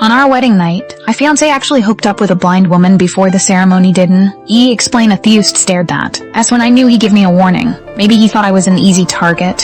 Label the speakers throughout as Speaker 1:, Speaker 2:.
Speaker 1: On our wedding night, my fiancé actually hooked up with a blind woman before the ceremony didn't. He explained a theist stared that. That's when I knew he'd give me a warning. Maybe he thought I was an easy target.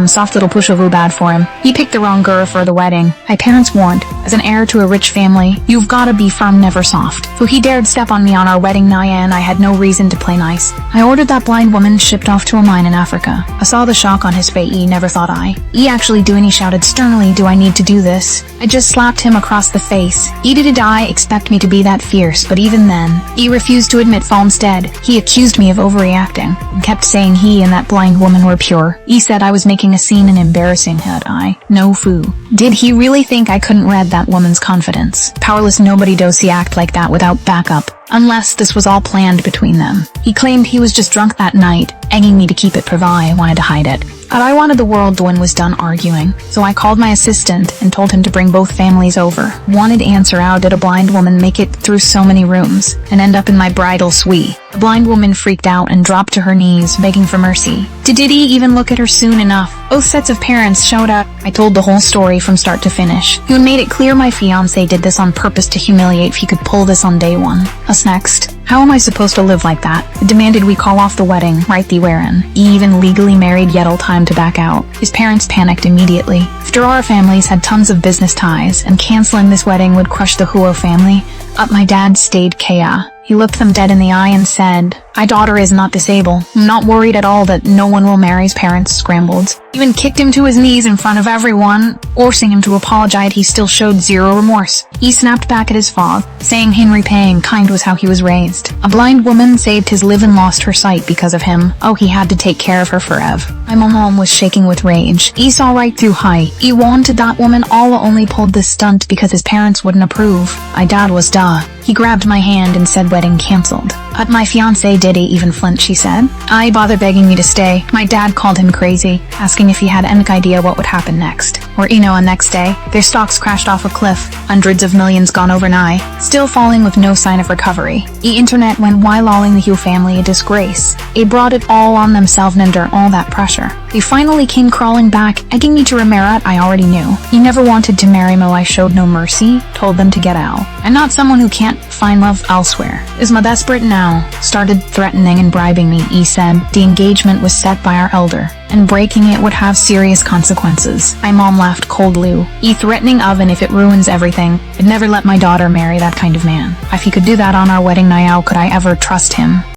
Speaker 1: Soft little pushover bad for him. He picked the wrong girl for the wedding. My parents warned, as an heir to a rich family, you've gotta be firm, never soft. So he dared step on me on our wedding night and I had no reason to play nice. I ordered that blind woman shipped off to a mine in Africa. I saw the shock on his face, never thought he actually do, and he shouted sternly, do I need to do this? I just slapped him across the face. Did I expect me to be that fierce, but even then, he refused to admit fault. Instead, he accused me of overreacting, and kept saying he and that blind woman were pure. He said I was making a scene and embarrassing her. No foo. Did he really think I couldn't read that woman's confidence? Powerless nobody does he act like that without backup. Unless this was all planned between them. He claimed he was just drunk that night, egging me to keep it private. I wanted to hide it. But I wanted the world when was done arguing, so I called my assistant and told him to bring both families over. Wanted to answer how did a blind woman make it through so many rooms and end up in my bridal suite. The blind woman freaked out and dropped to her knees, begging for mercy. Did he even look at her soon enough? Both sets of parents showed up. I told the whole story from start to finish. He made it clear my fiancé did this on purpose to humiliate if he could pull this on day one. Us next. How am I supposed to live like that? It demanded we call off the wedding, right the wherein. He even legally married yet all time to back out. His parents panicked immediately. After our families had tons of business ties, and canceling this wedding would crush the Huo family, my dad stayed Kea. He looked them dead in the eye and said, my daughter is not disabled. I'm not worried at all that no one will marry. His parents scrambled. Even kicked him to his knees in front of everyone, forcing him to apologize. He still showed zero remorse. He snapped back at his father, saying him repaying kind was how he was raised. A blind woman saved his live and lost her sight because of him. He had to take care of her forever. My mom was shaking with rage. He saw right through her. He wanted that woman all only pulled this stunt because his parents wouldn't approve. My dad was duh. He grabbed my hand and said wedding cancelled. But my fiancé did even flinch, she said. I bothered begging me to stay. My dad called him crazy, asking if he had any idea what would happen next. Or on next day, their stocks crashed off a cliff, hundreds of millions gone overnight, still falling with no sign of recovery. The internet went wild, calling the Hugh family a disgrace. They brought it all on themselves under all that pressure. They finally came crawling back, egging me to remarry. I already knew. He never wanted to marry Mo. I showed no mercy, told them to get out. I'm not someone who can't find love elsewhere. Is my desperate now? Started threatening and bribing me. He said the engagement was set by our elder, and breaking it would have serious consequences. My mom laughed coldly. He threatening of, and if it ruins everything, I'd never let my daughter marry that kind of man. If he could do that on our wedding night, how could I ever trust him?